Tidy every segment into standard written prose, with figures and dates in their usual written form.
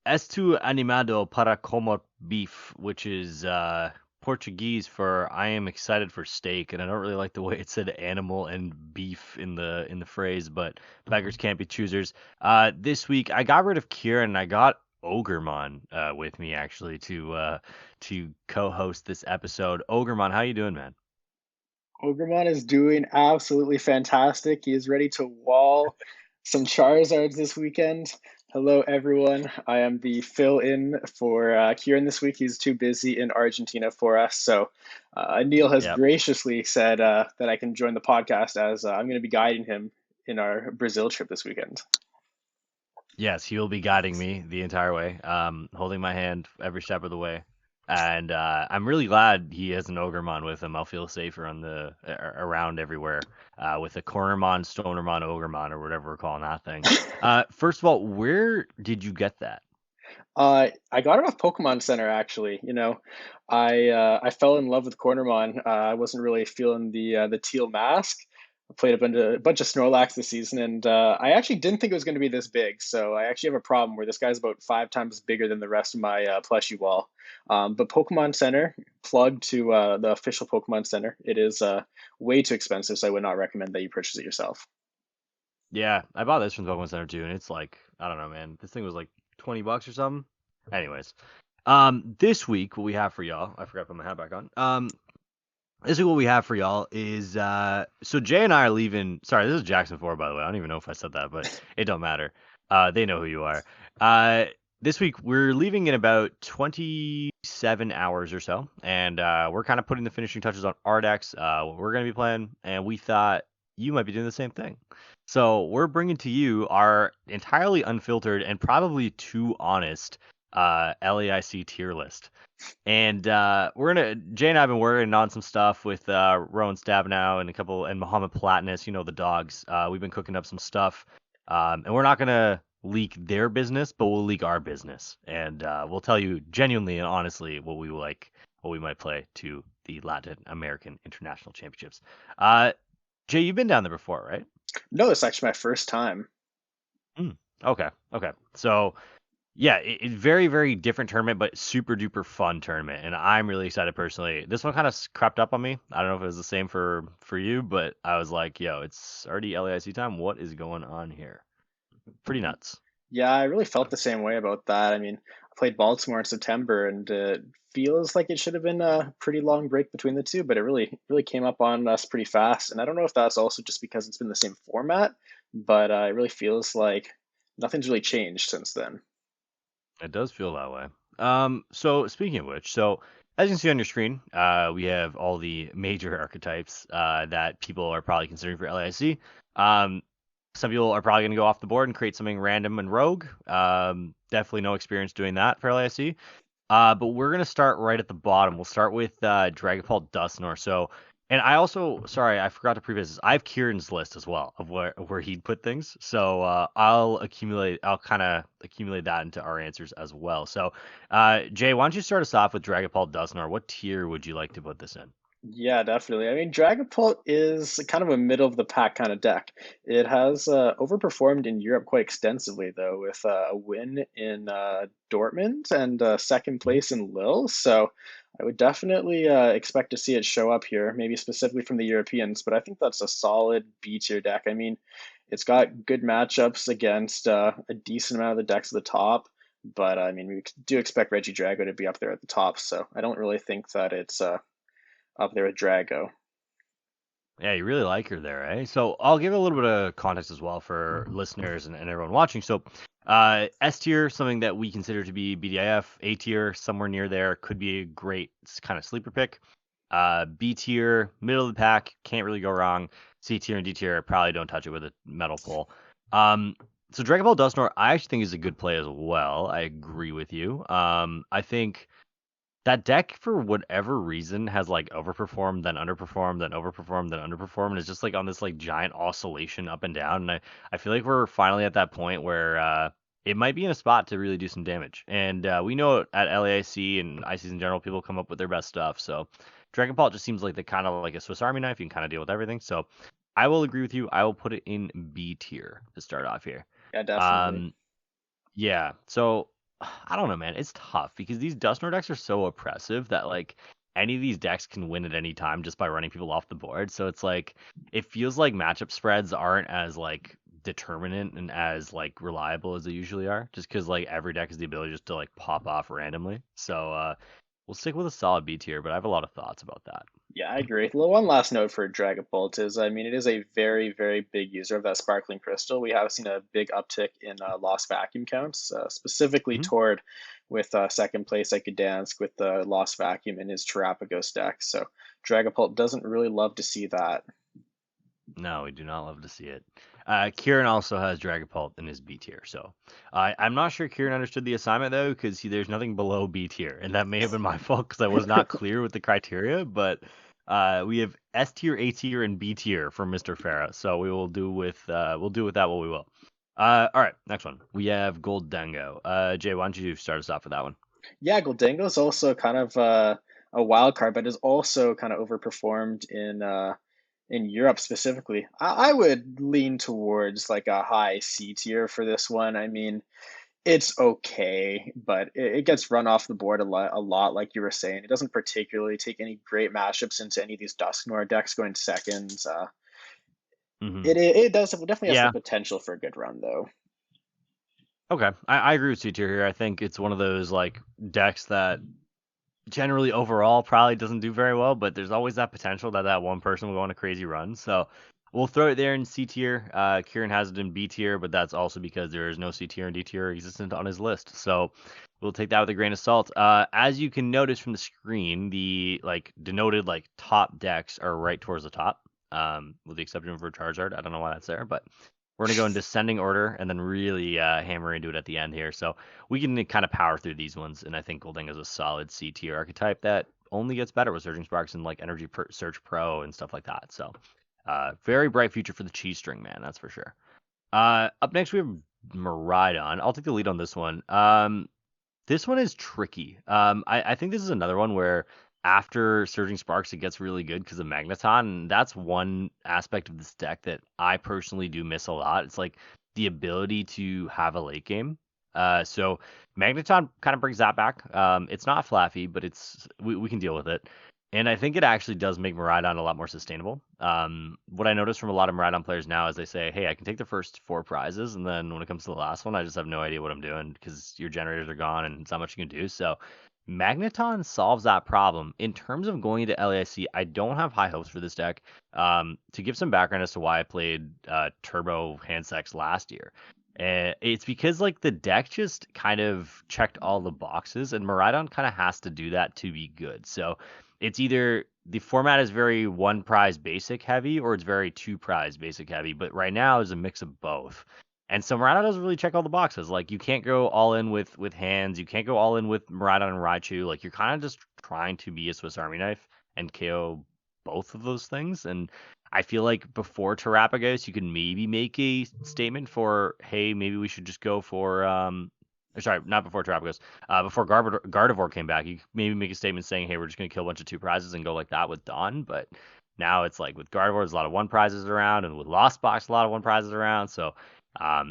Estou animado para comer beef, which is Portuguese for I am excited for steak, and I don't really like the way it said animal and beef in the phrase, but beggars can't be choosers. This week I got rid of Ciaran and I got Ogremon with me actually to co-host this episode. Ogremon, how you doing, man? Ogremon is doing absolutely fantastic. He is ready to wall some Charizards this weekend. Hello, everyone. I am the fill-in for Kieran this week. He's too busy in Argentina for us. So Neil has Yep. graciously said that I can join the podcast as I'm going to be guiding him in our Brazil trip this weekend. Yes, he will be guiding me the entire way, holding my hand every step of the way. And I'm really glad he has an Ogremon with him. I'll feel safer on around everywhere with a Cornermon, Stonermon, Ogremon, or whatever we're calling that thing. First of all, where did you get that? I got it off Pokemon Center actually. I fell in love with Cornermon. I wasn't really feeling the teal mask. I played a bunch of Snorlax this season, and I actually didn't think it was going to be this big. So I actually have a problem where this guy's about 5 times bigger than the rest of my plushie wall. But Pokemon Center, plugged to the official Pokemon Center, it is way too expensive, so I would not recommend that you purchase it yourself. Yeah, I bought this from the Pokemon Center too, and it's like I don't know, man. This thing was like $20 or something. Anyways, this week what we have for y'all, I forgot to put my hat back on. This is what we have for y'all is so Jay and I are leaving. Sorry, this is Jackson 4, by the way. I don't even know if I said that, but it don't matter. They know who you are. Uh, this week we're leaving in about 27 hours or so, and we're kind of putting the finishing touches on our decks. What we're gonna be playing, and we thought you might be doing the same thing. So we're bringing to you our entirely unfiltered and probably too honest LAIC tier list. And we're gonna Jay and I have been working on some stuff with Rowan Stabnow and a couple and Muhammad Platinus, the dogs. We've been cooking up some stuff, and we're not gonna leak their business, but we'll leak our business, and we'll tell you genuinely and honestly what we might play to the Latin American International Championships. Uh, Jay, you've been down there before, right? No, it's actually my first time. Mm, okay, okay. So yeah, very, very different tournament, but super duper fun tournament, and I'm really excited personally. This one kind of crept up on me. I don't know if it was the same for you, but I was like, yo, it's already LAIC time. What is going on here? Pretty nuts. Yeah, I really felt the same way about that. I mean, I played Baltimore in September, and it feels like it should have been a pretty long break between the two, but it really came up on us pretty fast. And I don't know if that's also just because it's been the same format, but it really feels like nothing's really changed since then. It does feel that way. So speaking of which, so as you can see on your screen, we have all the major archetypes that people are probably considering for LAIC. Um, some people are probably going to go off the board and create something random and rogue. Definitely no experience doing that for LAIC. But we're gonna start right at the bottom. We'll start with Dragapult Dusknoir. So, and I also, sorry, I forgot to previous this. I have Kieran's list as well of where he'd put things. So I'll kind of accumulate that into our answers as well. So, Jay, why don't you start us off with Dragapult Dusknoir? What tier would you like to put this in? Yeah, definitely. I mean, Dragapult is kind of a middle of the pack kind of deck. It has overperformed in Europe quite extensively, though, with a win in Dortmund and second place in Lille. So I would definitely expect to see it show up here, maybe specifically from the Europeans. But I think that's a solid B tier deck. I mean, it's got good matchups against a decent amount of the decks at the top. But I mean, we do expect Regidrago to be up there at the top. So I don't really think that it's up there with Drago. Yeah, you really like her there, eh? So I'll give a little bit of context as well for listeners and everyone watching. So S tier, something that we consider to be BDIF. A tier, somewhere near there, could be a great kind of sleeper pick. B tier, middle of the pack, can't really go wrong. C tier and D tier, probably don't touch it with a metal pull. So Dragon Ball Dusknoir, I actually think is a good play as well. I agree with you. I think that deck, for whatever reason, has like overperformed, then underperformed, then overperformed, then underperformed, and it's just like on this like giant oscillation up and down. And I feel like we're finally at that point where it might be in a spot to really do some damage. And we know at LAIC and ICs in general, people come up with their best stuff. So Dragon Ball just seems like the kind of like a Swiss Army knife. You can kind of deal with everything. So I will agree with you. I will put it in B tier to start off here. Yeah, definitely. Um, yeah. So I don't know, man. It's tough because these Dusknoir decks are so oppressive that like any of these decks can win at any time just by running people off the board. So it's like it feels like matchup spreads aren't as like determinant and as like reliable as they usually are, just because like every deck has the ability just to like pop off randomly. So we'll stick with a solid B tier, but I have a lot of thoughts about that. Yeah, I agree. Well, one last note for Dragapult is, I mean, it is a very, very big user of that sparkling crystal. We have seen a big uptick in lost vacuum counts, specifically Mhm. toward with second place Dansk with the lost vacuum in his Terapagos deck. So Dragapult doesn't really love to see that. No, we do not love to see it. Kieran also has Dragapult in his B tier, so I'm not sure Kieran understood the assignment though, because there's nothing below B tier, and that may have been my fault because I was not clear with the criteria. But we have S tier, A tier, and B tier for Mr. Farah, so we'll do with that what we will. All right, next one. We have Gholdengo. Jay, why don't you start us off with that one? Yeah, Gholdengo is also kind of a wild card, but is also kind of overperformed in Europe specifically. I would lean towards like a high C tier for this one. I mean, it's okay, but it gets run off the board a lot, like you were saying. It doesn't particularly take any great mashups into any of these Dusknoir decks going seconds. Hmm. It does definitely has the Yeah. potential for a good run though. Okay. I agree with C tier here. I think it's one of those like decks that generally overall probably doesn't do very well, but there's always that potential that that one person will go on a crazy run. So we'll throw it there in C tier. Kieran has it in B tier, but that's also because there is no C tier and D tier existent on his list. So we'll take that with a grain of salt. As you can notice from the screen, the like denoted like top decks are right towards the top. With the exception for Charizard. I don't know why that's there, but we're gonna go in descending order and then really hammer into it at the end here. So we can kind of power through these ones, and I think Gholdengo is a solid C tier archetype that only gets better with Surging Sparks and like Surge Pro and stuff like that. So, very bright future for the cheese string, man, that's for sure. Up next we have Miraidon. I'll take the lead on this one. This one is tricky. I think this is another one where after Surging Sparks, it gets really good because of Magneton. And that's one aspect of this deck that I personally do miss a lot. It's like the ability to have a late game. So Magneton kind of brings that back. It's not fluffy, but we can deal with it. And I think it actually does make Miraidon a lot more sustainable. What I notice from a lot of Miraidon players now is they say, hey, I can take the first four prizes, and then when it comes to the last one, I just have no idea what I'm doing because your generators are gone and it's not much you can do. So Magneton solves that problem. In terms of going into LAIC, I don't have high hopes for this deck. To give some background as to why I played Turbo Handsex last year. It's because like the deck just kind of checked all the boxes, and Miraidon kind of has to do that to be good. So it's either the format is very one prize basic heavy or it's very two prize basic heavy. But right now is a mix of both. And so Miraidon doesn't really check all the boxes. Like you can't go all in with hands. You can't go all in with Miraidon and Raichu. Like you're kind of just trying to be a Swiss Army knife and KO both of those things. And I feel like before Terapagos, you could maybe make a statement for, hey, maybe we should just go for or sorry, not before Terapagos. Before Gardevoir came back, you could maybe make a statement saying, hey, we're just gonna kill a bunch of two prizes and go like that with Dawn. But now it's like with Gardevoir, there's a lot of one prizes around, and with Lost Box, a lot of one prizes around. So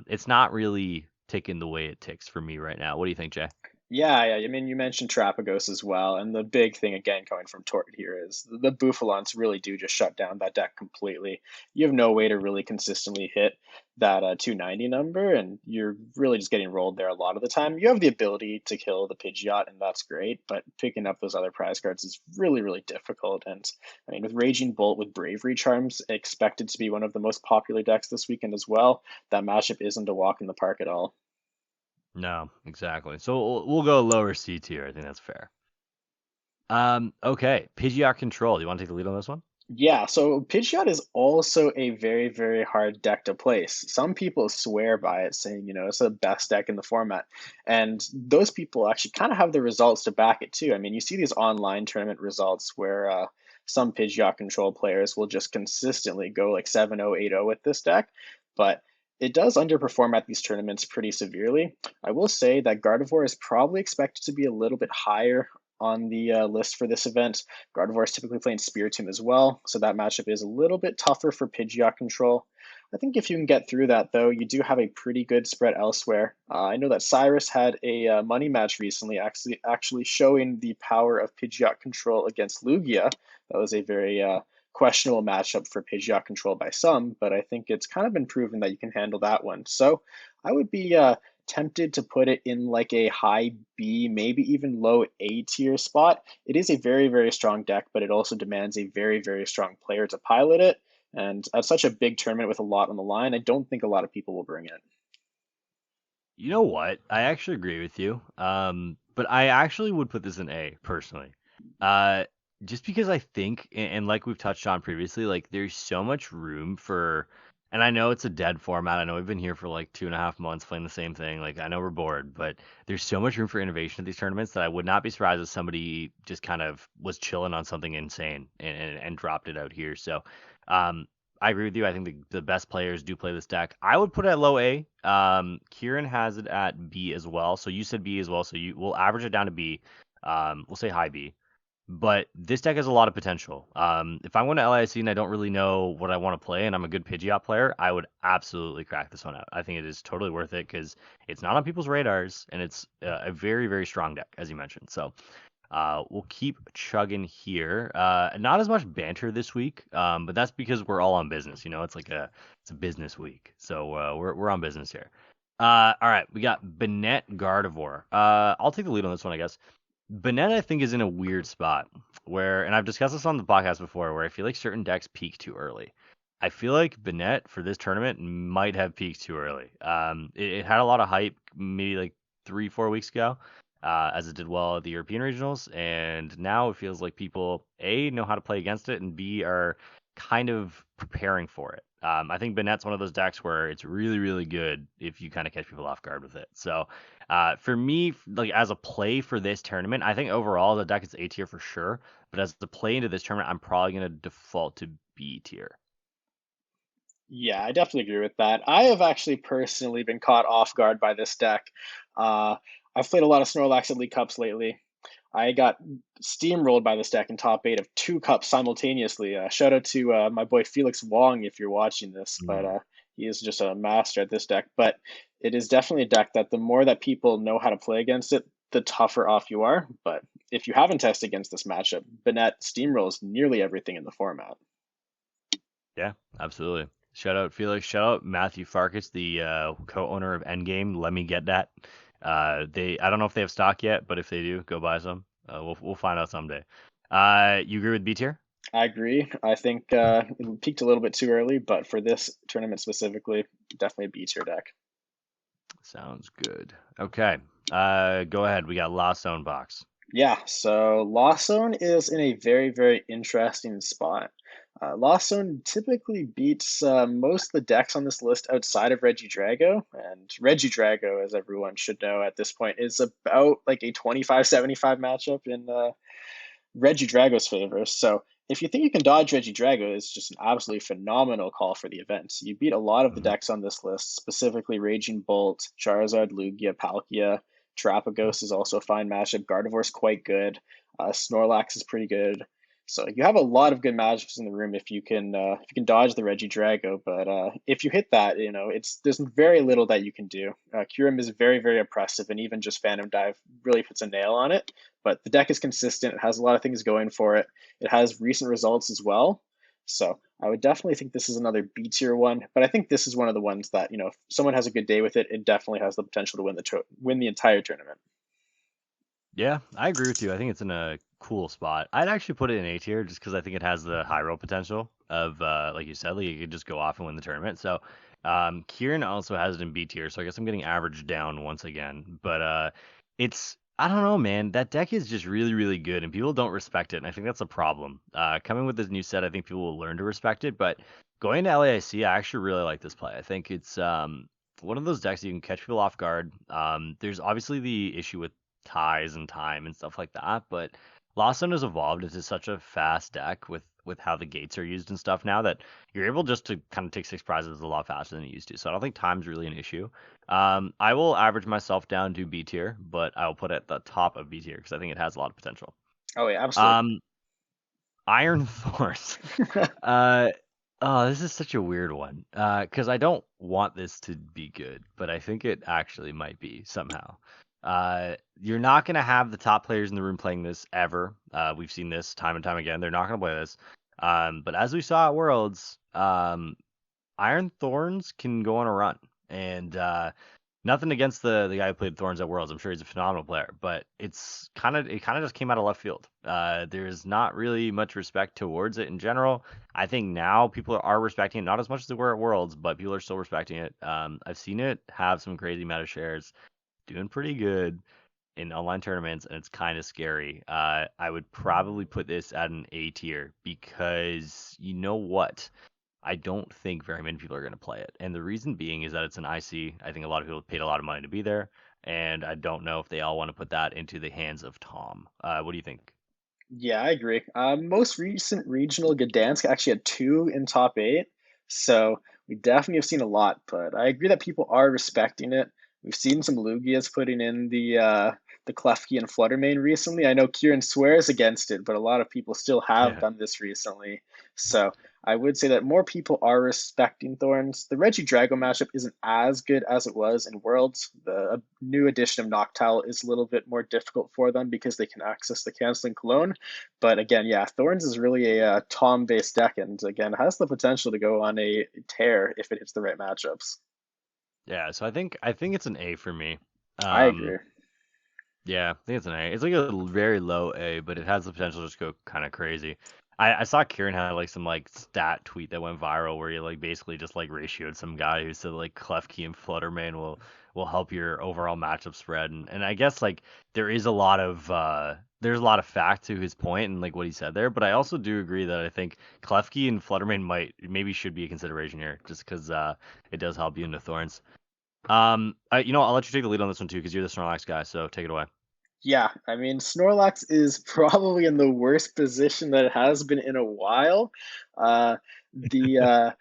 it's not really ticking the way it ticks for me right now. What do you think, Jay? Yeah, yeah. I mean, you mentioned Terapagos as well, and the big thing again coming from Tort here is the Bouffalons really do just shut down that deck completely. You have no way to really consistently hit that 290 number, and you're really just getting rolled there a lot of the time. You have the ability to kill the Pidgeot, and that's great, but picking up those other prize cards is really, really difficult. And I mean, with Raging Bolt with Bravery Charms expected to be one of the most popular decks this weekend as well, that matchup isn't a walk in the park at all. No, exactly. So we'll go lower C tier. I think that's fair. Okay, Pidgeot Control. Do you want to take the lead on this one? Yeah, so Pidgeot is also a very, very hard deck to place. Some people swear by it, saying, it's the best deck in the format. And those people actually kind of have the results to back it too. I mean, you see these online tournament results where some Pidgeot control players will just consistently go like 7-0, 8-0 with this deck, but it does underperform at these tournaments pretty severely. I will say that Gardevoir is probably expected to be a little bit higher on the list for this event. Gardevoir is typically playing Spiritomb as well, so that matchup is a little bit tougher for Pidgeot control. I think if you can get through that, though, you do have a pretty good spread elsewhere. I know that Cyrus had a money match recently, actually showing the power of Pidgeot Control against Lugia. That was a very questionable matchup for Pidgeot Control by some, but I think it's kind of been proven that you can handle that one. So I would be tempted to put it in like a high B, maybe even low A tier spot. It is a very, very strong deck, but it also demands a very, very strong player to pilot it. And at such a big tournament with a lot on the line, I don't think a lot of people will bring it. You know what? I actually agree with you. But I actually would put this in A personally. Uh, just because I think, and like we've touched on previously, like there's so much room for, and I know it's a dead format. I know we've been here for like 2.5 months playing the same thing. Like I know we're bored, but there's so much room for innovation at these tournaments that I would not be surprised if somebody just kind of was chilling on something insane and dropped it out here. So, um, I agree with you. I think the best players do play this deck. I would put it at low A. Ciaran has it at B as well. So you said B as well. So we'll average it down to B. We'll say high B. But this deck has a lot of potential. If I'm going to LAIC and I don't really know what I want to play and I'm a good Pidgeot player, I would absolutely crack this one out. I think it is totally worth it because it's not on people's radars and it's a very, very strong deck, as you mentioned. So we'll keep chugging here. Not as much banter this week, but that's because we're all on business. You know, it's a business week, so we're on business here. All right, we got Banette Gardevoir. I'll take the lead on this one, I guess. Banette, I think, is in a weird spot where, and I've discussed this on the podcast before, where I feel like certain decks peak too early. I feel like Banette for this tournament might have peaked too early. It had a lot of hype maybe like 3, 4 weeks ago, as it did well at the European regionals, and now it feels like people A know how to play against it, and B are kind of preparing for it. I think Banette's one of those decks where it's really, really good if you kind of catch people off guard with it. So for me, like as a play for this tournament, I think overall the deck is A tier for sure. But as the play into this tournament, I'm probably going to default to B tier. Yeah, I definitely agree with that. I have actually personally been caught off guard by this deck. Uh, I've played a lot of Snorlax at League Cups lately. I got steamrolled by this deck in top eight of two cups simultaneously. Shout out to my boy Felix Wong if you're watching this, but Mm. he is just a master at this deck. But it is definitely a deck that the more that people know how to play against it, the tougher off you are. But if you haven't tested against this matchup, Banette steamrolls nearly everything in the format. Yeah, absolutely. Shout out Felix. Shout out Matthew Farkas, the co-owner of Endgame. Let me get that. I don't know if they have stock yet, but if they do, go buy some. We'll find out someday. You agree with B tier? I agree. I think it peaked a little bit too early, but for this tournament specifically, definitely a B tier deck. Sounds good. Okay. Go ahead. We got Lost Zone box. Yeah, so Lost Zone is in a very, very interesting spot. Lost Zone typically beats most of the decks on this list outside of Regidrago, and Regidrago, as everyone should know at this point, is about like a 25-75 matchup in Regidrago's favor. So if you think you can dodge Regidrago, it's just an absolutely phenomenal call for the event. You beat a lot of the Mhm. decks on this list, specifically Raging Bolt, Charizard, Lugia, Palkia. Terapagos is also a fine matchup. Gardevoir's quite good. Snorlax is pretty good. So you have a lot of good matchups in the room if you can dodge the Regidrago. But if you hit that, it's there's very little that you can do. Kyurem is very, very oppressive, and even just Phantom Dive really puts a nail on it. But the deck is consistent. It has a lot of things going for it. It has recent results as well. So I would definitely think this is another B tier one. But I think this is one of the ones that if someone has a good day with it, it definitely has the potential to win the entire tournament. Yeah, I agree with you. I think it's in a cool spot. I'd actually put it in A tier just because I think it has the high roll potential of, like you said, like you could just go off and win the tournament. So, Kieran also has it in B tier, so I guess I'm getting averaged down once again. But I don't know, man. That deck is just really, really good, and people don't respect it, and I think that's a problem. Coming with this new set, I think people will learn to respect it. But going to LAIC, I actually really like this play. I think it's one of those decks that you can catch people off guard. There's obviously the issue with ties and time and stuff like that. But Lawson has evolved into such a fast deck with how the gates are used and stuff now that you're able just to kind of take 6 prizes a lot faster than you used to. So I don't think time's really an issue. I will average myself down to B tier, but I'll put it at the top of B tier because I think it has a lot of potential. Oh yeah, absolutely. Um, Iron Thorns. Uh, Oh, this is such a weird one. Because I don't want this to be good, but I think it actually might be somehow. You're not gonna have the top players in the room playing this ever. We've seen this time and time again. They're not gonna play this. But as we saw at Worlds, Iron Thorns can go on a run, and nothing against the guy who played Thorns at Worlds. I'm sure he's a phenomenal player, but it kind of just came out of left field. There's not really much respect towards it in general. I think now people are respecting it, not as much as they were at Worlds, but people are still respecting it. I've seen it have some crazy meta shares, doing pretty good in online tournaments, and it's kind of scary. I would probably put this at an A tier because you know what? I don't think very many people are going to play it. And the reason being is that it's an IC. I think a lot of people paid a lot of money to be there. And I don't know if they all want to put that into the hands of Tom. What do you think? Yeah, I agree. Most recent regional Gdansk actually had two in top eight, so we definitely have seen a lot. But I agree that people are respecting it. We've seen some Lugias putting in the Klefki and Fluttermane recently. I know Kieran swears against it, but a lot of people still have Yeah. done this recently. So I would say that more people are respecting Thorns. The Regidrago matchup isn't as good as it was in Worlds. The new addition of Noctowl is a little bit more difficult for them because they can access the canceling cologne. But again, yeah, Thorns is really a Tom based deck, and again, has the potential to go on a tear if it hits the right matchups. Yeah, so I think it's an A for me. I agree. Um, yeah, I think it's an A. It's like a very low A, but it has the potential to just go kind of crazy. I saw Kieran had like some like stat tweet that went viral where he like basically just like ratioed some guy who said like Klefki and Fluttermane will help your overall matchup spread, and I guess like there's a lot of fact to his point and like what he said there, but I also do agree that I think Klefki and Fluttermane maybe should be a consideration here just because it does help you into Thorns. I'll let you take the lead on this one too because you're the Snorlax guy, so take it away. Yeah, I mean, Snorlax is probably in the worst position that it has been in a while. Uh, the uh,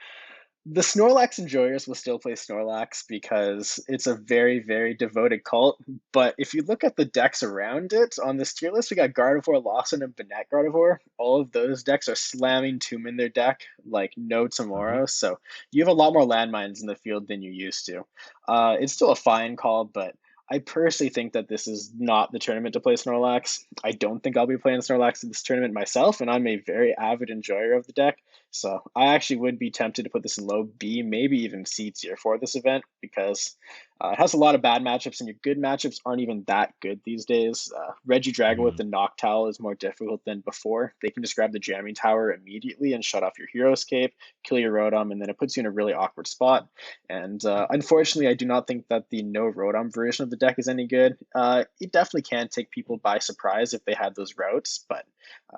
the Snorlax enjoyers will still play Snorlax because it's a very, very devoted cult. But if you look at the decks around it on this tier list, we got Gardevoir, Lawson, and Banette Gardevoir. All of those decks are slamming Tomb in their deck like no Hmm. tomorrow. So you have a lot more landmines in the field than you used to. It's still a fine call, but I personally think that this is not the tournament to play Snorlax. I don't think I'll be playing Snorlax in this tournament myself, and I'm a very avid enjoyer of the deck. So I actually would be tempted to put this in low B, maybe even C tier for this event because it has a lot of bad matchups, and your good matchups aren't even that good these days. Regidrago with Hmm. the Noctowl is more difficult than before. They can just grab the Jamming Tower immediately and shut off your Hero Escape, kill your Rotom, and then it puts you in a really awkward spot. And unfortunately, I do not think that the no Rotom version of the deck is any good. It definitely can take people by surprise if they had those routes, but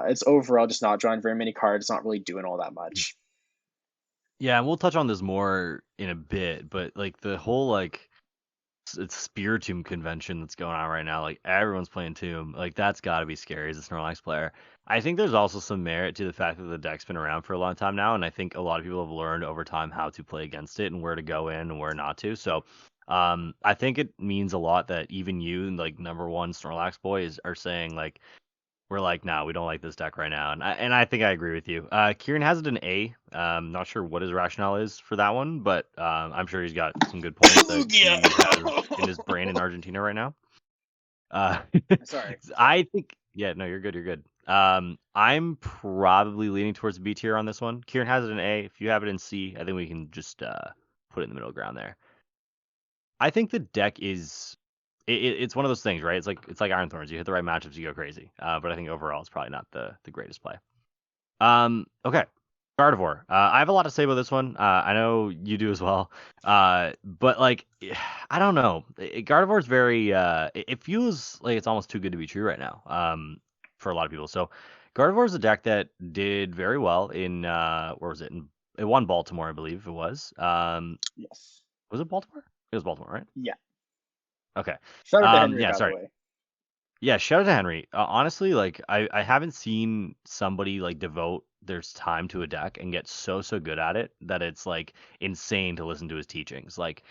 it's overall just not drawing very many cards. It's not really doing all that much. Yeah, and we'll touch on this more in a bit, but like the whole like it's Spiritomb convention that's going on right now. Like everyone's playing Tomb. Like that's got to be scary as a Snorlax player. I think there's also some merit to the fact that the deck's been around for a long time now, and I think a lot of people have learned over time how to play against it and where to go in and where not to. So, I think it means a lot that even you, like number one Snorlax boys, are saying like we're like, no, we don't like this deck right now, and I think I agree with you. Kieran has it an A. Not sure what his rationale is for that one, but I'm sure he's got some good points that Lugia. he has in his brain in Argentina right now. Uh, Sorry, sorry. I think, yeah, no, you're good, you're good. I'm probably leaning towards B tier on this one. Kieran has it in A. If you have it in C, I think we can just put it in the middle ground there. I think the deck is it's one of those things, right? It's like Iron Thorns. You hit the right matchups, you go crazy. But I think overall, it's probably not the greatest play. Okay, Gardevoir. I have a lot to say about this one. I know you do as well. But like, I don't know. Gardevoir is very. It feels like it's almost too good to be true right now. For a lot of people. So, Gardevoir is a deck that did very well in where was it? It won Baltimore, I believe it was. Yes. Was it Baltimore? It was Baltimore, right? Yeah. Okay. Shout out to Henry, Yeah, by the sorry. way. Yeah, shout out to Henry. Honestly, like I haven't seen somebody like devote their time to a deck and get so good at it that it's like insane to listen to his teachings. Like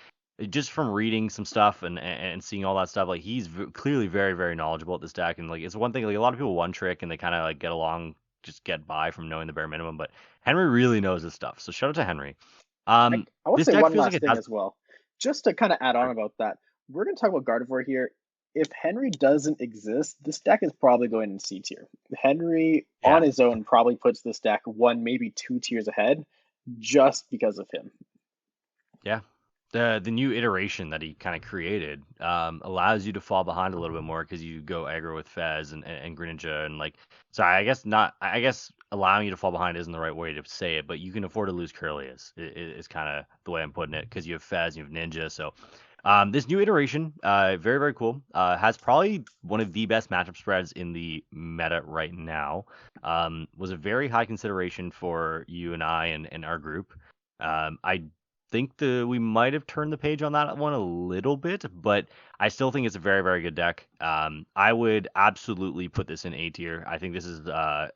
just from reading some stuff and seeing all that stuff, like he's clearly very knowledgeable at this deck. And like it's one thing like a lot of people one trick and they kind of like get along just get by from knowing the bare minimum. But Henry really knows his stuff. So shout out to Henry. I want to This say deck one feels like last it thing has. as well, just to kind of add on about that. We're going to talk about Gardevoir here. If Henry doesn't exist, this deck is probably going in C tier. Henry Yeah, on his own probably puts this deck one, maybe two tiers ahead just because of him. yeah. The new iteration that he kind of created allows you to fall behind a little bit more because you go aggro with Fez and Greninja and like sorry I guess not I guess allowing you to fall behind isn't the right way to say it, but you can afford to lose Curlius is kind of the way I'm putting it because you have Fez, you have Ninja. So this new iteration, very very cool, has probably one of the best matchup spreads in the meta right now. Was a very high consideration for you and I and our group. I think we might have turned the page on that one a little bit, but I still think it's a very, very good deck. I would absolutely put this in A tier. I think this is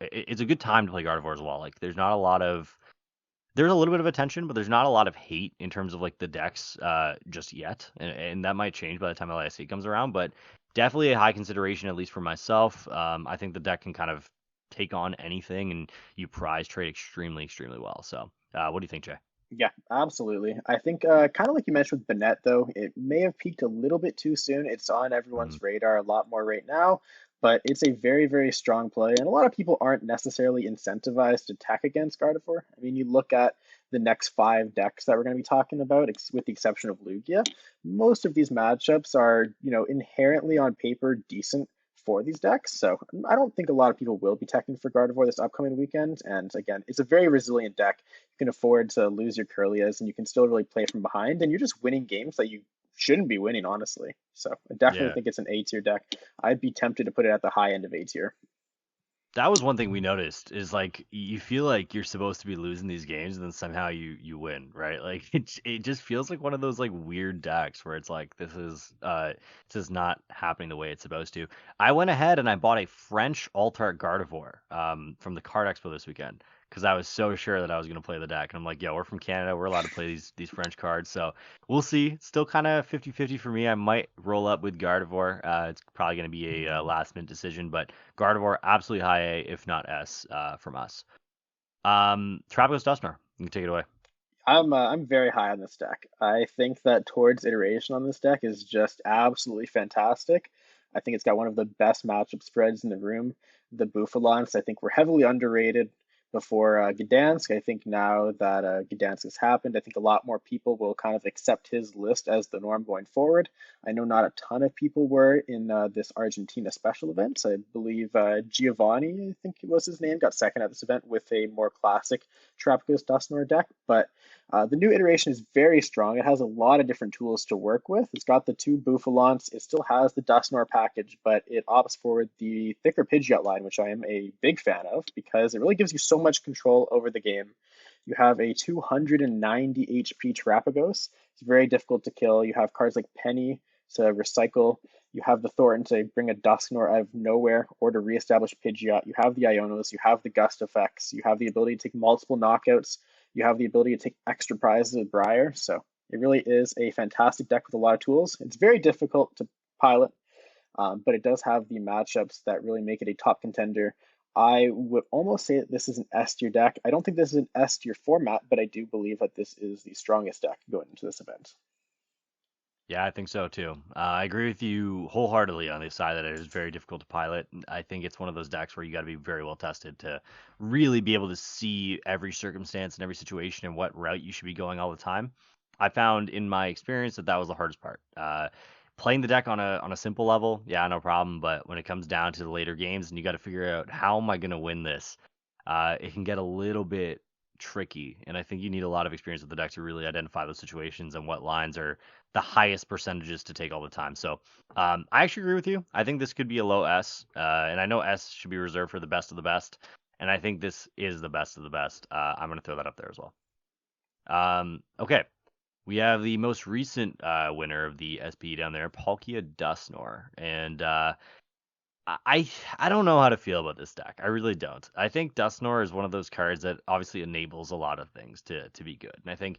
it's a good time to play Gardevoir as well. Like there's a little bit of attention, but there's not a lot of hate in terms of like the decks just yet, and that might change by the time LAIC comes around. But definitely a high consideration, at least for myself. I think the deck can kind of take on anything, and you prize trade extremely, extremely well. So, what do you think, Jay? Yeah, absolutely. I think kind of like you mentioned with Banette, though, it may have peaked a little bit too soon. It's on Mhm. everyone's radar a lot more right now, but it's a very, very strong play. And a lot of people aren't necessarily incentivized to tech against Gardevoir. I mean, you look at the next five decks that we're going to be talking about, with the exception of Lugia, most of these matchups are, inherently on paper decent for these decks. So I don't think a lot of people will be teching for Gardevoir this upcoming weekend. And again, it's a very resilient deck. You can afford to lose your Curlias and you can still really play from behind. And you're just winning games that you shouldn't be winning, honestly. So I definitely Yeah. think it's an A tier deck. I'd be tempted to put it at the high end of A tier. That was one thing we noticed is like you feel like you're supposed to be losing these games and then somehow you win, right? Like it just feels like one of those like weird decks where it's like this is not happening the way it's supposed to. I went ahead and I bought a French Altart Gardevoir from the Card Expo this weekend because I was so sure that I was going to play the deck and I'm like, yo, we're from Canada, we're allowed to play these French cards. So we'll see. It's still kind of 50-50 for me. I might roll up with Gardevoir. It's probably going to be a last minute decision, but Gardevoir, absolutely high A, if not S, from us. Terapagos Dusknoir, you can take it away. I'm very high on this deck. I think that Tord's iteration on this deck is just absolutely fantastic. I think it's got one of the best matchup spreads in the room. The Bouffalants, I think, were heavily underrated before Gdansk. I think now that Gdansk has happened, I think a lot more people will kind of accept his list as the norm going forward. I know not a ton of people were in this Argentina special event. So I believe Giovanni, I think was his name, got second at this event with a more classic Terapagos Dusknoir deck. But the new iteration is very strong. It has a lot of different tools to work with. It's got the two Bouffalants. It still has the Dusknoir package, but it opts for the thicker Pidgeot line, which I am a big fan of because it really gives you so much control over the game. You have a 290 HP Terapagos. It's very difficult to kill. You have cards like Penny to recycle. You have the Thorn to bring a Dusknoir out of nowhere or to reestablish Pidgeot. You have the Ionos. You have the Gust effects. You have the ability to take multiple knockouts. You have the ability to take extra prizes with Briar. So it really is a fantastic deck with a lot of tools. It's very difficult to pilot, but it does have the matchups that really make it a top contender. I would almost say that this is an S tier deck. I don't think this is an S tier format, but I do believe that this is the strongest deck going into this event. Yeah, I think so too. I agree with you wholeheartedly on the side that it is very difficult to pilot. I think it's one of those decks where you got to be very well tested to really be able to see every circumstance and every situation and what route you should be going all the time. I found in my experience that that was the hardest part. Playing the deck on a simple level, yeah, no problem. But when it comes down to the later games and you got to figure out how am I going to win this, it can get a little bit tricky. And I think you need a lot of experience with the deck to really identify those situations and what lines are the highest percentages to take all the time. So I actually agree with you. I think this could be a low S, and I know S should be reserved for the best of the best, and I think this is the best of the best. I'm going to throw that up there as well. Okay, we have the most recent winner of the SP down there, Palkia Dusknoir, and I don't know how to feel about this deck. I really don't. I think Dusknoir is one of those cards that obviously enables a lot of things to be good, and I think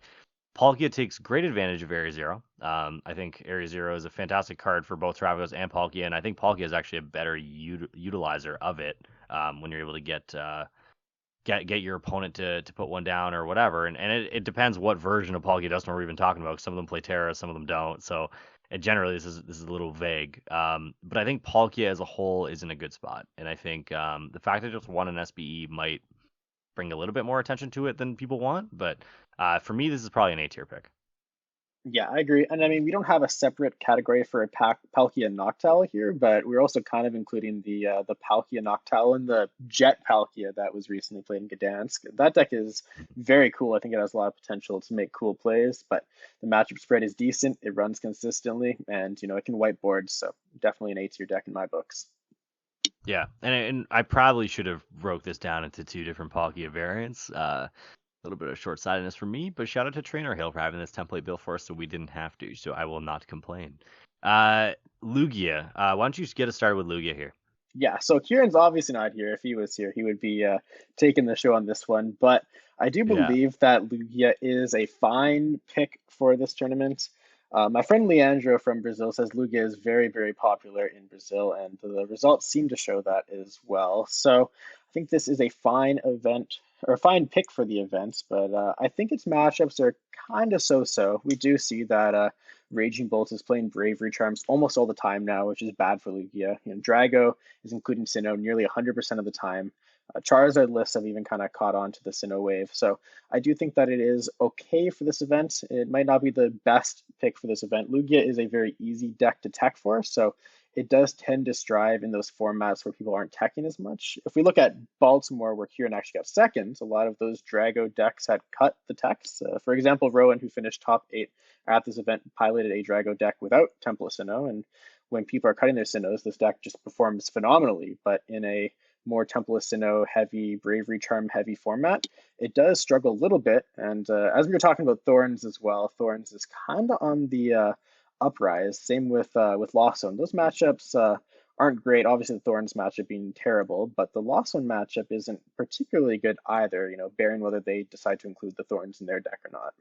Palkia takes great advantage of Area Zero. I think Area Zero is a fantastic card for both Travagos and Palkia, and I think Palkia is actually a better utilizer of it when you're able to get get your opponent to put one down or whatever. And it depends what version of Palkia Dusknoir we're even talking about. 'Cause some of them play Terra, some of them don't. So generally this is a little vague. But I think Palkia as a whole is in a good spot, and I think the fact that it just won an SBE might bring a little bit more attention to it than people want. But for me, this is probably an A tier pick. Yeah, I agree. And I mean, we don't have a separate category for a Palkia Noctowl here, but we're also kind of including the Palkia Noctowl and the Jet Palkia that was recently played in Gdansk. That deck is very cool. I think it has a lot of potential to make cool plays, but the matchup spread is decent. It runs consistently, and it can whiteboard. So definitely an A tier deck in my books. Yeah, and I probably should have broke this down into two different Palkia variants. A little bit of short-sightedness for me, but shout out to Trainer Hill for having this template built for us, so we didn't have to. So I will not complain. Lugia, why don't you just get us started with Lugia here? Yeah, so Kieran's obviously not here. If he was here, he would be taking the show on this one. But I do Yeah. believe that Lugia is a fine pick for this tournament. My friend Leandro from Brazil says Lugia is very, very popular in Brazil, and the results seem to show that as well. So I think this is a fine event or a fine pick for the event, but I think its matchups are kind of so-so. We do see that Raging Bolt is playing Bravery Charms almost all the time now, which is bad for Lugia. Drago is including Sinnoh nearly 100% of the time. Charizard lists have even kind of caught on to the Sinnoh wave. So I do think that it is okay for this event. It might not be the best pick for this event. Lugia is a very easy deck to tech for, so it does tend to strive in those formats where people aren't teching as much. If we look at Baltimore, where Kieran actually got second, a lot of those Drago decks had cut the techs. For example, Rowan, who finished top 8 at this event, piloted a Drago deck without Temple of Sinnoh, and when people are cutting their Sinnohs, this deck just performs phenomenally. But in a more Temple of Sinnoh heavy, Bravery Charm heavy format, it does struggle a little bit. And as we were talking about Thorns as well, Thorns is kind of on the uprise. Same with Lawson. Those matchups aren't great. Obviously, the Thorns matchup being terrible, but the Lawson matchup isn't particularly good either. Bearing whether they decide to include the Thorns in their deck or not.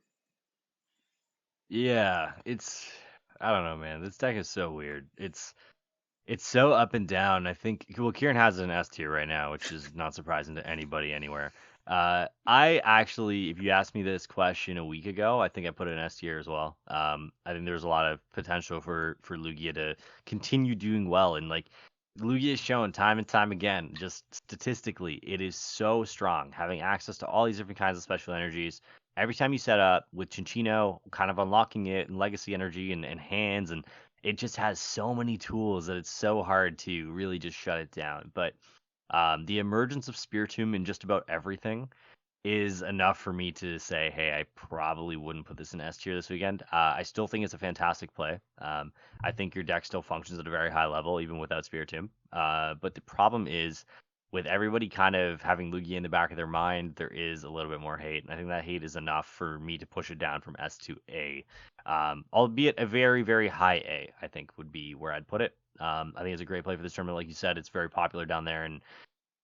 Yeah, I don't know, man. This deck is so weird. It's so up and down. I think well, Kieran has it in S tier right now, which is not surprising to anybody anywhere. I actually, if you asked me this question a week ago, I think I put it in S tier as well. I think there's a lot of potential for Lugia to continue doing well, and like Lugia is shown time and time again, just statistically, it is so strong, having access to all these different kinds of special energies. Every time you set up with Chinchino, kind of unlocking it and legacy energy and hands, and it just has so many tools that it's so hard to really just shut it down. But the emergence of Spiritomb in just about everything is enough for me to say, hey, I probably wouldn't put this in S tier this weekend. I still think it's a fantastic play. I think your deck still functions at a very high level, even without Spiritomb. But the problem is, with everybody kind of having Lugia in the back of their mind, there is a little bit more hate. And I think that hate is enough for me to push it down from S to A. Albeit a very, very high A, I think would be where I'd put it. I think it's a great play for this tournament. Like you said, it's very popular down there, and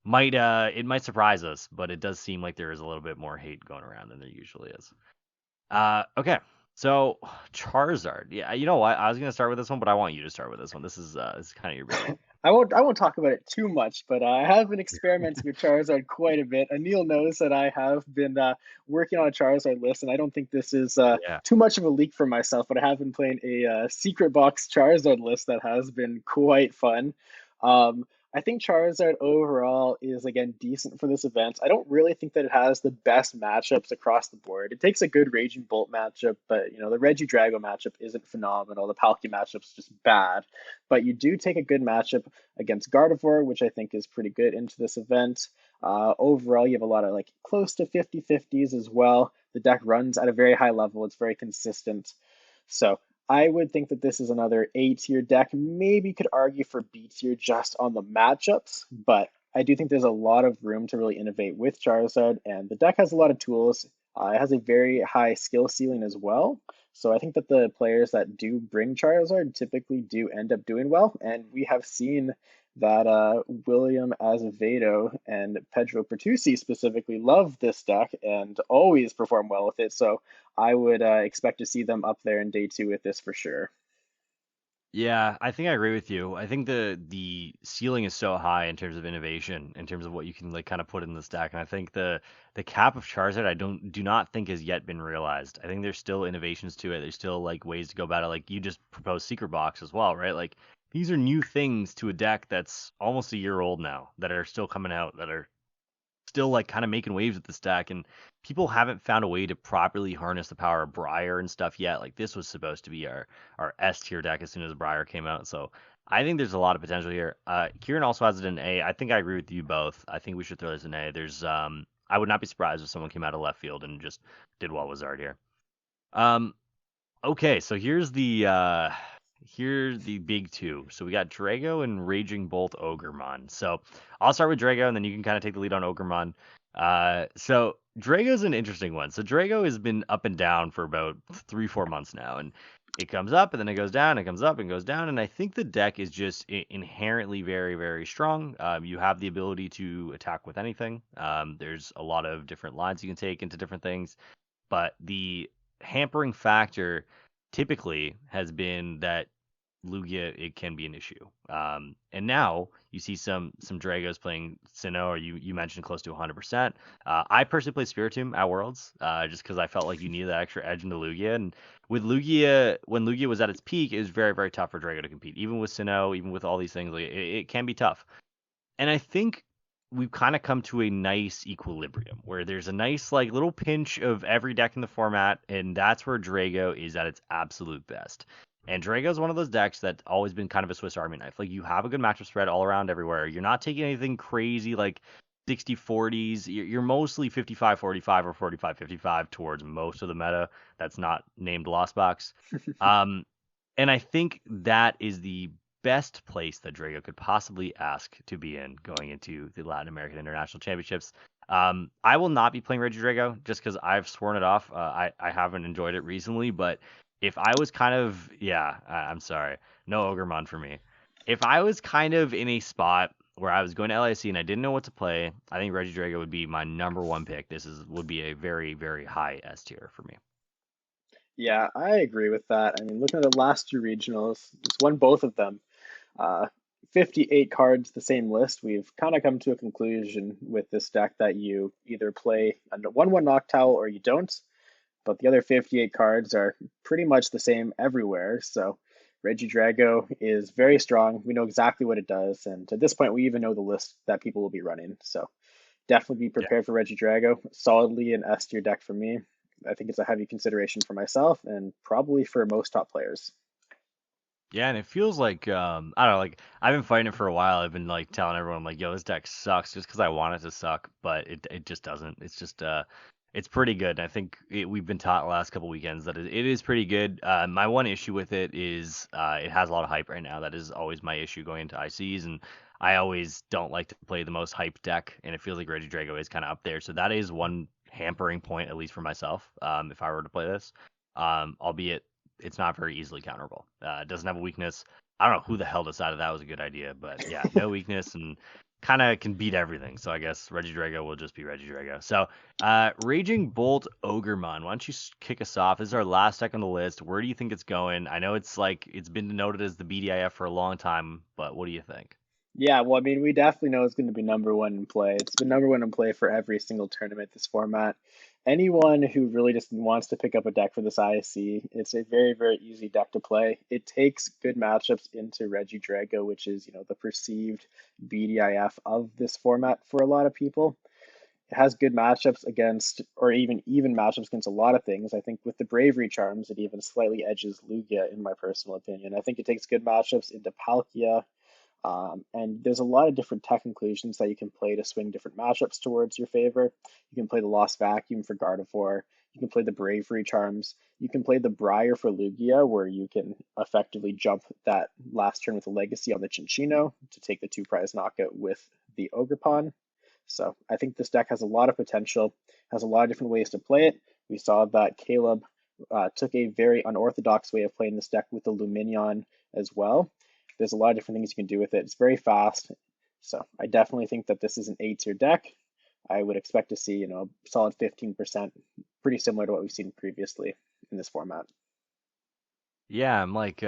it might surprise us, but it does seem like there is a little bit more hate going around than there usually is. Okay, so Charizard. Yeah, you know what? I was gonna start with this one, but I want you to start with this one. This is kind of your baby. I won't talk about it too much, but I have been experimenting with Charizard quite a bit. Aneil knows that I have been working on a Charizard list, and I don't think this is Yeah. too much of a leak for myself, but I have been playing a secret box Charizard list that has been quite fun. Um, I think Charizard overall is again decent for this event. I don't really think that it has the best matchups across the board. It takes a good Raging Bolt matchup, but the Regidrago matchup isn't phenomenal. The Palkia matchup's just bad. But you do take a good matchup against Gardevoir, which I think is pretty good into this event. Overall, you have a lot of like close to 50-50s as well. The deck runs at a very high level. It's very consistent. So I would think that this is another A tier deck. Maybe could argue for B tier just on the matchups, but I do think there's a lot of room to really innovate with Charizard, and the deck has a lot of tools. It has a very high skill ceiling as well. So I think that the players that do bring Charizard typically do end up doing well, and we have seen that William Azevedo and Pedro Pertusi specifically love this deck and always perform well with it. So I would expect to see them up there in day 2 with this for sure. Yeah, I think I agree with you. I think the ceiling is so high in terms of innovation, in terms of what you can like kind of put in this deck, and I think the cap of Charizard I do not think has yet been realized. I think there's still innovations to it. There's still like ways to go about it. Like you just proposed Secret Box as well, right? Like these are new things to a deck that's almost a year old now that are still coming out that are still like kind of making waves with this deck, and people haven't found a way to properly harness the power of Briar and stuff yet. Like this was supposed to be our S tier deck as soon as Briar came out, so I think there's a lot of potential here. Kieran also has it in A. I think I agree with you both. I think we should throw this in A. I would not be surprised if someone came out of left field and just did what was already here. Um, Okay, so here's the big two. So we got Drago and Raging Bolt Ogremon. So I'll start with Drago, and then you can kind of take the lead on Ogremon. So Drago's an interesting one. So Drago has been up and down for about 3, 4 months now, and it comes up and then it goes down. It comes up and goes down, and I think the deck is just inherently very, very strong. You have the ability to attack with anything. There's a lot of different lines you can take into different things, but the hampering factor typically has been that Lugia it can be an issue. And now you see some Dragos playing Sinnoh, or you mentioned close to 100%. I personally play Spiritomb at Worlds, just because I felt like you needed that extra edge into Lugia. And with Lugia, when Lugia was at its peak, it was very very tough for Drago to compete. Even with Sinnoh, even with all these things, like it can be tough. And I think we've kind of come to a nice equilibrium where there's a nice like little pinch of every deck in the format, and that's where Drago is at its absolute best. And Drago is one of those decks that's always been kind of a Swiss Army knife. Like you have a good matchup spread all around everywhere. You're not taking anything crazy like 60-40s. You're mostly 55-45 or 45-55 towards most of the meta that's not named Lost Box. Um, and I think that is the best place that Drago could possibly ask to be in going into the Latin American International Championships. I will not be playing Regidrago just because I've sworn it off. I haven't enjoyed it recently, but if I was kind of, yeah, I'm sorry, no Ogremon for me. If I was kind of in a spot where I was going to LAIC and I didn't know what to play, I think Regidrago would be my number one pick. Would be a very very high S tier for me. Yeah, I agree with that. I mean, looking at the last two regionals, it's won both of them. Uh, 58 cards, the same list. We've kind of come to a conclusion with this deck that you either play a 1/1 Noctowl or you don't, but the other 58 cards are pretty much the same everywhere. So Regidrago is very strong. We know exactly what it does, and at this point, we even know the list that people will be running. So definitely be prepared for Regidrago. Solidly an S tier deck for me. I think it's a heavy consideration for myself and probably for most top players. Yeah, and it feels like I don't know, like I've been fighting it for a while. I've been like telling everyone like, "Yo, this deck sucks," just because I want it to suck, but it just doesn't. It's just it's pretty good. And I think we've been taught the last couple weekends that it is pretty good. My one issue with it is it has a lot of hype right now. That is always my issue going into ICs, and I always don't like to play the most hype deck, and it feels like Regidrago is kind of up there. So that is one hampering point, at least for myself, if I were to play this. Albeit it's not very easily counterable. It doesn't have a weakness. I don't know who the hell decided that was a good idea, but yeah, no weakness and kind of can beat everything. So I guess Regidrago will just be Regidrago. So Raging Bolt Ogremon, why don't you kick us off? This is our last deck on the list. Where do you think it's going? I know it's like it's been denoted as the BDIF for a long time, but what do you think? Yeah, well, I mean, we definitely know it's going to be number one in play. It's been number one in play for every single tournament this format. Anyone who really just wants to pick up a deck for this ISC, it's a very, very easy deck to play. It takes good matchups into Regidrago, which is, the perceived BDIF of this format for a lot of people. It has good matchups against, or even matchups against a lot of things. I think with the Bravery Charms, it even slightly edges Lugia, in my personal opinion. I think it takes good matchups into Palkia, and there's a lot of different tech inclusions that you can play to swing different matchups towards your favor. You can play the Lost Vacuum for Gardevoir. You can play the Bravery Charms. You can play the Briar for Lugia, where you can effectively jump that last turn with a Legacy on the Chinchino to take the 2 prize knockout with the Ogerpon. So I think this deck has a lot of potential, has a lot of different ways to play it. We saw that Caleb took a very unorthodox way of playing this deck with the Luminion as well. There's a lot of different things you can do with it. It's very fast. So I definitely think that this is an A tier deck. I would expect to see, a solid 15%, pretty similar to what we've seen previously in this format. Yeah, I'm like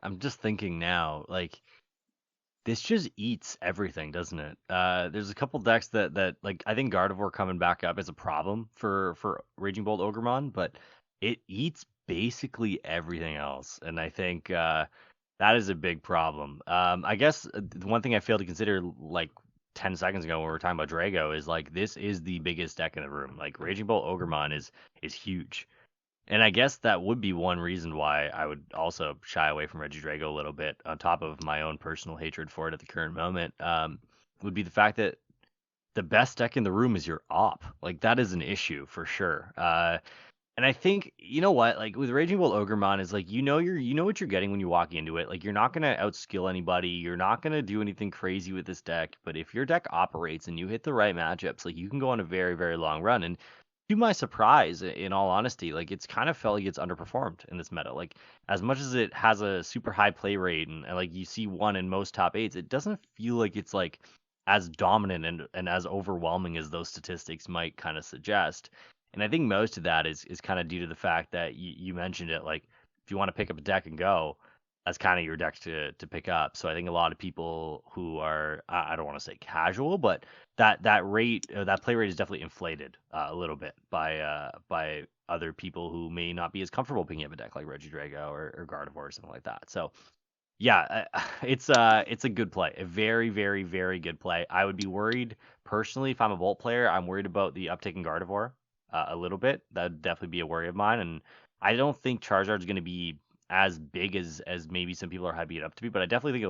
I'm just thinking now, like this just eats everything, doesn't it? There's a couple decks that like I think Gardevoir coming back up is a problem for Raging Bolt Ogremon, but it eats basically everything else, and I think that is a big problem. I guess the one thing I failed to consider like 10 seconds ago when we were talking about Drago is like this is the biggest deck in the room. Like Raging Bolt Ogremon is huge. And I guess that would be one reason why I would also shy away from Regidrago a little bit, on top of my own personal hatred for it at the current moment, would be the fact that the best deck in the room is your op. Like that is an issue for sure. And I think you know what, like with Raging Bull Ogremon is like you know what you're getting when you walk into it. Like you're not gonna outskill anybody, you're not gonna do anything crazy with this deck. But if your deck operates and you hit the right matchups, like you can go on a very very long run. And to my surprise, in all honesty, like it's kind of felt like it's underperformed in this meta. Like as much as it has a super high play rate and like you see one in most top eights, it doesn't feel like it's like as dominant and as overwhelming as those statistics might kind of suggest. And I think most of that is kind of due to the fact that you mentioned it. Like if you want to pick up a deck and go, that's kind of your deck to pick up. So I think a lot of people who are I don't want to say casual, but that rate that play rate is definitely inflated a little bit by other people who may not be as comfortable picking up a deck like Regidrago or Gardevoir or something like that. So yeah, it's a good play, a very very very good play. I would be worried personally if I'm a Volt player. I'm worried about the uptick in Gardevoir a little bit. That'd definitely be a worry of mine, and I don't think Charizard's going to be as big as maybe some people are hyping it up to be, but I definitely think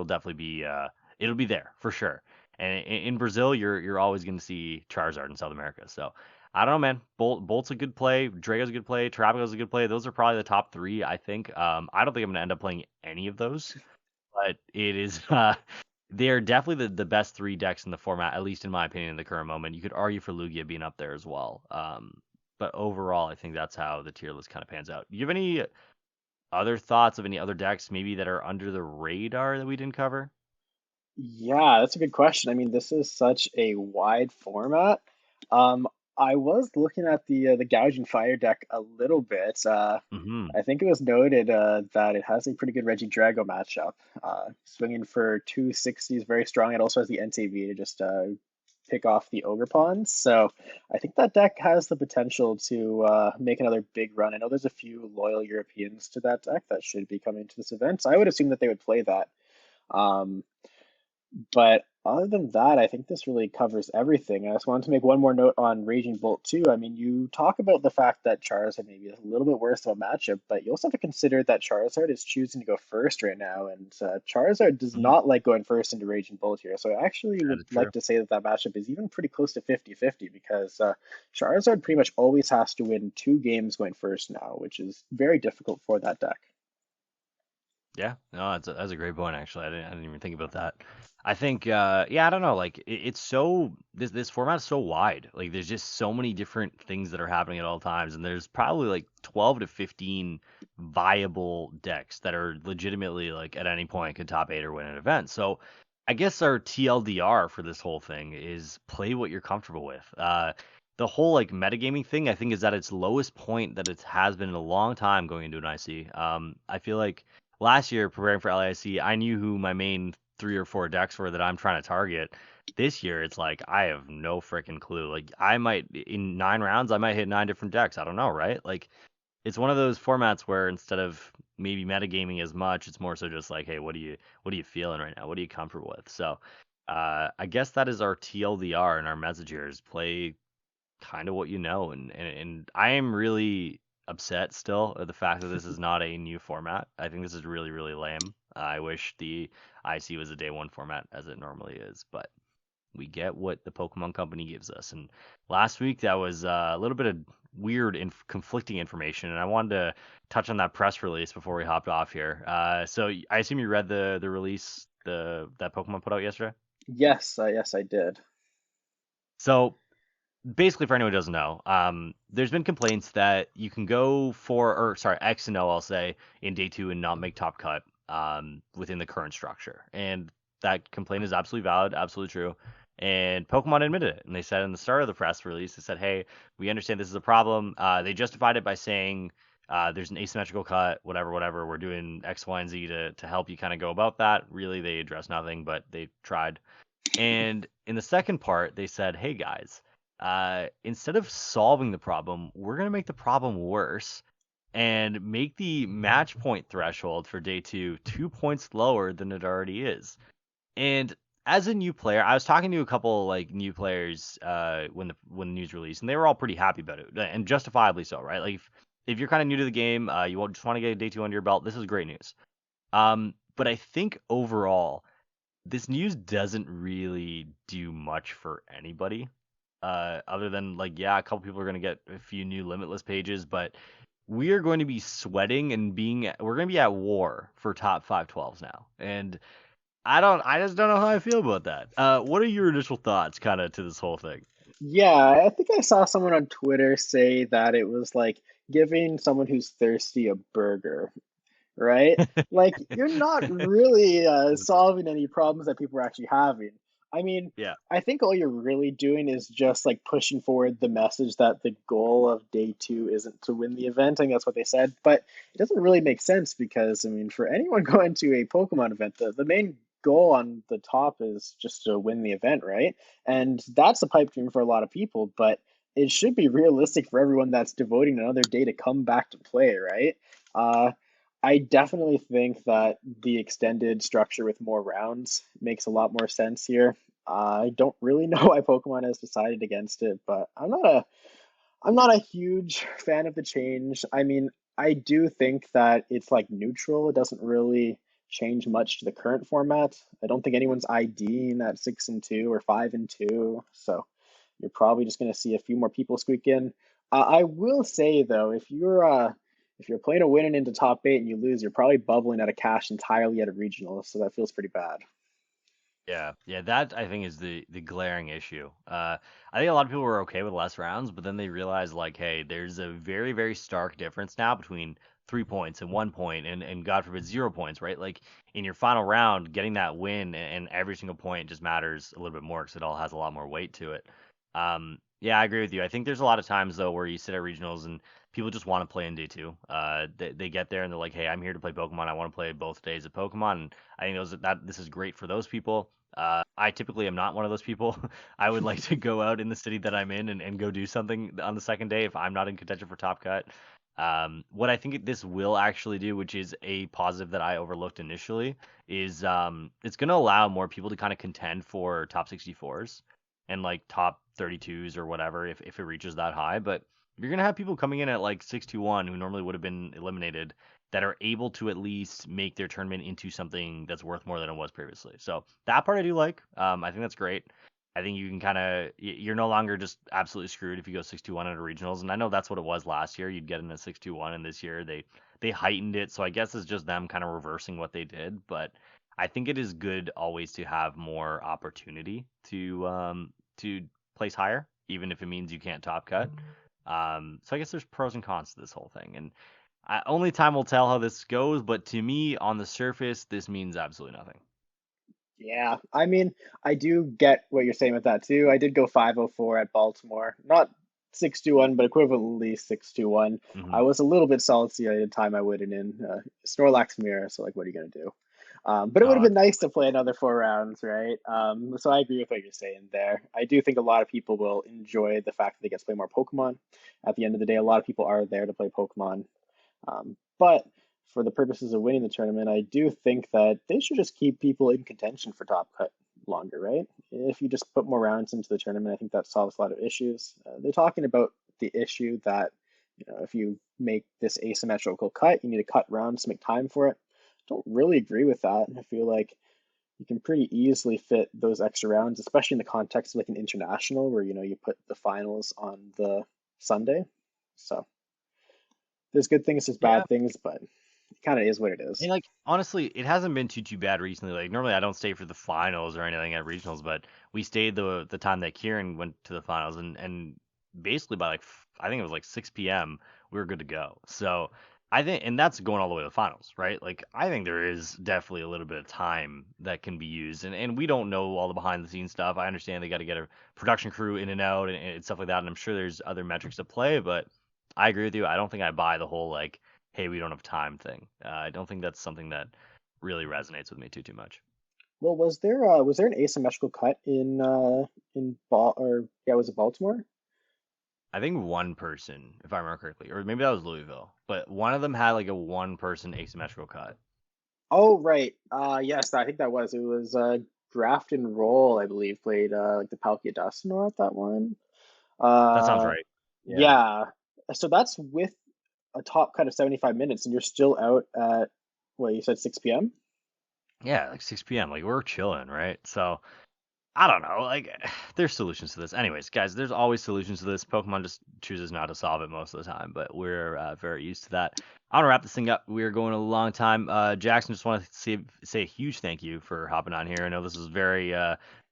it'll be there for sure. And in Brazil, you're always going to see Charizard in South America. So I don't know, man. Bolt's a good play. Drago's a good play. Terapagos a good play. Those are probably the top three, I think. I don't think I'm going to end up playing any of those, but it is they're definitely the best three decks in the format, at least in my opinion, in the current moment. You could argue for Lugia being up there as well. But overall, I think that's how the tier list kind of pans out. Do you have any other thoughts of any other decks maybe that are under the radar that we didn't cover? Yeah, that's a good question. I mean, this is such a wide format. Um, I was looking at the Gouging Fire deck a little bit. Hmm. I think it was noted that it has a pretty good Regidrago matchup. Swinging for 260 is very strong. It also has the NTV to just pick off the Ogre Pawns. So I think that deck has the potential to make another big run. I know there's a few loyal Europeans to that deck that should be coming to this event. So I would assume that they would play that. Um, but other than that, I think this really covers everything. I just wanted to make one more note on Raging Bolt too. I mean, you talk about the fact that Charizard maybe is a little bit worse of a matchup, but you also have to consider that Charizard is choosing to go first right now, and Charizard does Hmm. not like going first into Raging Bolt here. So I actually That would is true. like to say that that matchup is even pretty close to 50-50 because Charizard pretty much always has to win 2 games going first now, which is very difficult for that deck. Yeah, no, that's a great point actually. I didn't even think about that. I think yeah, I don't know, like it's so this format is so wide. Like there's just so many different things that are happening at all times, and there's probably like 12 to 15 viable decks that are legitimately like at any point could top 8 or win an event. So I guess our TLDR for this whole thing is play what you're comfortable with. The whole like metagaming thing I think is at its lowest point that it has been in a long time going into an IC. I feel like last year preparing for LAIC, I knew who my main 3 or 4 decks were that I'm trying to target. This year, it's like I have no freaking clue. Like I might in 9 rounds, I might hit 9 different decks. I don't know, right? Like it's one of those formats where instead of maybe metagaming as much, it's more so just like, hey, what are you feeling right now? What are you comfortable with? So, I guess that is our TLDR and our message here is play kind of what you know, and I am really upset still at the fact that this is not a new format. I think this is really really lame. I wish the IC was a day one format as it normally is, but we get what the Pokemon Company gives us. And last week that was a little bit of weird and conflicting information, and I wanted to touch on that press release before we hopped off here. So I assume you read the release that Pokemon put out yesterday. Yes, yes, I did. So basically, for anyone who doesn't know, there's been complaints that you can go for, or sorry, X and O, I'll say, in day two and not make top cut within the current structure. And that complaint is absolutely valid, absolutely true. And Pokemon admitted it. And they said in the start of the press release, they said, hey, we understand this is a problem. They justified it by saying There's an asymmetrical cut, whatever. We're doing X, Y, and Z to help you kind of go about that. Really, they addressed nothing, but they tried. And in the second part, they said, hey guys, instead of solving the problem, we're going to make the problem worse and make the match point threshold for day 2 points lower than it already is. And as a new player, I was talking to a couple like new players when the news released, and they were all pretty happy about it, and justifiably so, right? Like if you're kind of new to the game, just want to get a day 2 under your belt, this is great news. But I think overall, this news doesn't really do much for anybody. Other than like, yeah, a couple people are gonna get a few new limitless pages, but we are going to be sweating and we're going to be at war for top 512s now. And I just don't know how I feel about that. What are your initial thoughts kind of to this whole thing? Yeah, I think I saw someone on Twitter say that it was like giving someone who's thirsty a burger, right? Like you're not really solving any problems that people are actually having. I mean, Yeah. I think all you're really doing is just like pushing forward the message that the goal of day two isn't to win the event. I think that's what they said, but it doesn't really make sense because I mean, for anyone going to a Pokemon event, the main goal on the top is just to win the event, right? And that's a pipe dream for a lot of people, but it should be realistic for everyone that's devoting another day to come back to play, right? Uh, I definitely think that the extended structure with more rounds makes a lot more sense here. I don't really know why Pokemon has decided against it, but I'm not a huge fan of the change. I mean, I do think that it's like neutral. It doesn't really change much to the current format. I don't think anyone's IDing at 6-2 or 5-2, so you're probably just going to see a few more people squeak in. I will say though, if you're playing a winning into top eight and you lose, you're probably bubbling out of cash entirely at a regional, so that feels pretty bad. Yeah, that I think is the glaring issue. I think a lot of people were okay with less rounds, but then they realized like, hey, there's a very, very stark difference now between 3 points and 1 point, and God forbid 0 points, right? Like in your final round, getting that win and every single point just matters a little bit more because it all has a lot more weight to it. Yeah, I agree with you. I think there's a lot of times though where you sit at regionals and people just want to play in day 2. They get there and they're like, hey, I'm here to play Pokemon. I want to play both days of Pokemon. And I think this is great for those people. I typically am not one of those people. I would like to go out in the city that I'm in and go do something on the second day if I'm not in contention for top cut. What I think this will actually do, which is a positive that I overlooked initially, is it's going to allow more people to kind of contend for top 64s and like top 32s or whatever if it reaches that high. But you're going to have people coming in at like 621 who normally would have been eliminated that are able to at least make their tournament into something that's worth more than it was previously. So that part I do like. I think that's great. I think you can kind of you're no longer just absolutely screwed if you go 621 at regionals, and I know that's what it was last year. You'd get in a 621, and this year they heightened it. So I guess it's just them kind of reversing what they did. But I think it is good always to have more opportunity to place higher, even if it means you can't top cut. So I guess there's pros and cons to this whole thing, and only time will tell how this goes, but to me, on the surface, this means absolutely nothing. Yeah, I mean, I do get what you're saying with that too. I did go 504 at Baltimore, not 6-1, but equivalently 6-1. Hmm. I was a little bit salty at the time I went in Snorlax mirror, so like, what are you gonna do? But it would have Oh, been nice to play another 4 rounds, right? So I agree with what you're saying there. I do think a lot of people will enjoy the fact that they get to play more Pokemon. At the end of the day, a lot of people are there to play Pokemon. But for the purposes of winning the tournament, I do think that they should just keep people in contention for top cut longer, right? If you just put more rounds into the tournament, I think that solves a lot of issues. They're talking about the issue that if you make this asymmetrical cut, you need to cut rounds to make time for it. Don't really agree with that. I feel like you can pretty easily fit those extra rounds, especially in the context of like an international where you put the finals on the Sunday. So there's good things, there's yeah. bad things, but it kind of is what it And is. like honestly, it hasn't been too bad recently. Like normally I don't stay for the finals or anything at regionals, but we stayed the time that Ciaran went to the finals, and basically by like I think it was like 6 p.m. we were good to go. So I think, and that's going all the way to the finals, right? Like I think there is definitely a little bit of time that can be used, and we don't know all the behind the scenes stuff. I understand they got to get a production crew in and out and stuff like that, and I'm sure there's other metrics to play, but I agree with you. I don't think I buy the whole like, hey, we don't have time thing. I don't think that's something that really resonates with me too much. Well, was there an asymmetrical cut in was it Baltimore? I think one person, if I remember correctly, or maybe that was Louisville, but one of them had like a one person asymmetrical cut. Oh, right. Yes, I think that was. It was Draft and Roll, I believe, played like the Palkia Dusknoir at that one. That sounds Uh, right. Yeah. yeah. So that's with a top cut of 75 minutes, and you're still out at what you said 6 p.m. Yeah, like 6 p.m. Like we're chilling, right? So I don't know. Like, there's solutions to this. Anyways, guys, there's always solutions to this. Pokemon just chooses not to solve it most of the time, but we're very used to that. I want to wrap this thing up. We're going a long time. Jackson, just want to say a huge thank you for hopping on here. I know this is very,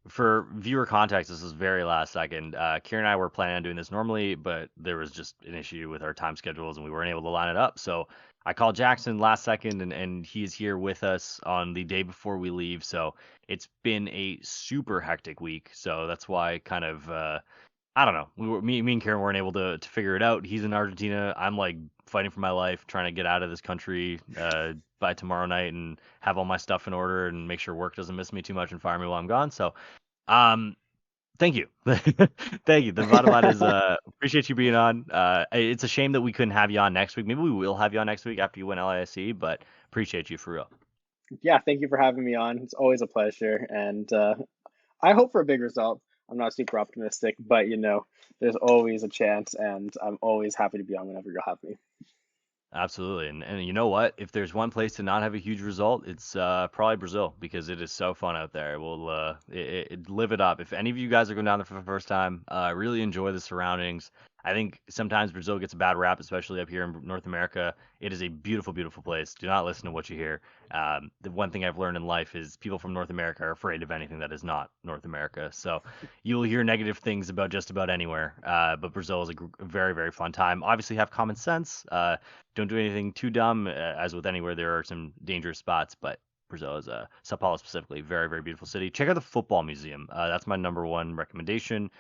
for viewer context, this is very last second. Kieran and I were planning on doing this normally, but there was just an issue with our time schedules and we weren't able to line it up. So I called Jackson last second, and he's here with us on the day before we leave. So it's been a super hectic week, so that's why kind of I don't know. Me and Karen weren't able to figure it out. He's in Argentina. I'm like fighting for my life, trying to get out of this country by tomorrow night and have all my stuff in order and make sure work doesn't miss me too much and fire me while I'm gone. So, um, thank you, thank you. The bottom line is appreciate you being on. It's a shame that we couldn't have you on next week. Maybe we will have you on next week after you win LAIC, but appreciate you for real. Yeah, thank you for having me on. It's always a pleasure, and I hope for a big result. I'm not super optimistic, but there's always a chance, and I'm always happy to be on whenever you'll have me. Absolutely. And you know what? If there's one place to not have a huge result, it's probably Brazil because it is so fun out there. We'll live it up. If any of you guys are going down there for the first time, really enjoy the surroundings. I think sometimes Brazil gets a bad rap, especially up here in North America. It is a beautiful, beautiful place. Do not listen to what you hear. The one thing I've learned in life is people from North America are afraid of anything that is not North America. So you'll hear negative things about just about anywhere. But Brazil is a very, very fun time. Obviously, have common sense. Don't do anything too dumb. As with anywhere, there are some dangerous spots, but Brazil is Sao Paulo specifically, very, very beautiful city. Check out the football museum. That's my number one recommendation.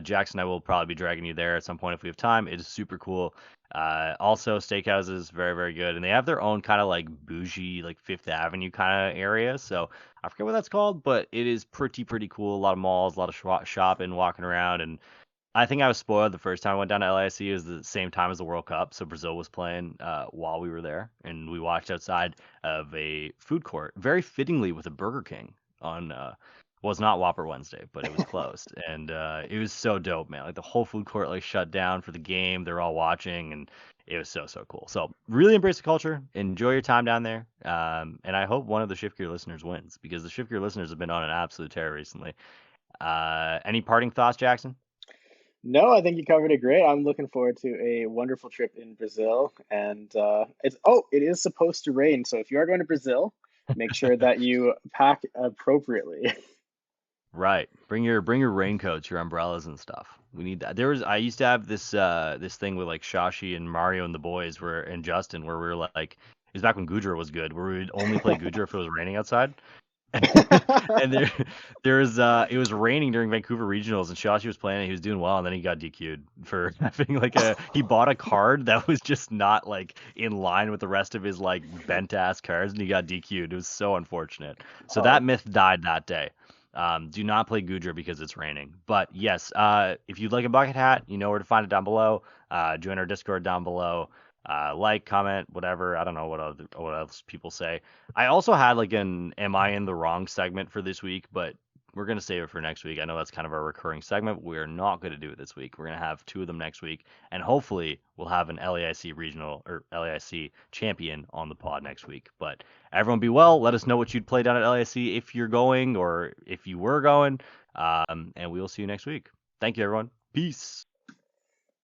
Jackson, I will probably be dragging you there at some point if we have time. It is super cool. Also, steakhouses, very, very good. And they have their own kind of like bougie, like Fifth Avenue kind of area. So I forget what that's called, but it is pretty cool. A lot of malls, a lot of shopping, walking around. And I think I was spoiled the first time I went down to LAIC. It was the same time as the World Cup, so Brazil was playing while we were there, and we watched outside of a food court, very fittingly with a Burger King on. Well, it's not Whopper Wednesday, but it was closed, and it was so dope, man. Like the whole food court like shut down for the game. They're all watching, and it was so cool. So really embrace the culture, enjoy your time down there, and I hope one of the Shift Gear listeners wins because the Shift Gear listeners have been on an absolute tear recently. Any parting thoughts, Jackson? No, I think you covered it great. I'm looking forward to a wonderful trip in Brazil, and it is supposed to rain, so if you are going to Brazil, make sure that you pack appropriately. Right. Bring your raincoats, your umbrellas and stuff. We need that. I used to have this thing with like Shashi and Mario and the boys and Justin where we were like it was back when Gudra was good, where we would only play Gudra if it was raining outside. And there was it was raining during Vancouver regionals and Shashi was playing and he was doing well and then he got DQ'd for having like he bought a card that was just not like in line with the rest of his like bent ass cards and he got DQ'd. It was so unfortunate. So that Oh, myth died that day. Do not play Gudra because it's raining. But yes, if you'd like a bucket hat, you know where to find it down below. Join our Discord down below. Like, comment, whatever. I don't know what else people say. I also had like an "Am I in the wrong?" segment for this week, but we're gonna save it for next week. I know that's kind of our recurring segment. We're not gonna do it this week. We're gonna have two of them next week, and hopefully we'll have an LAIC regional or LAIC champion on the pod next week. But everyone be well. Let us know what you'd play down at LAIC if you're going or if you were going. And we will see you next week. Thank you, everyone. Peace.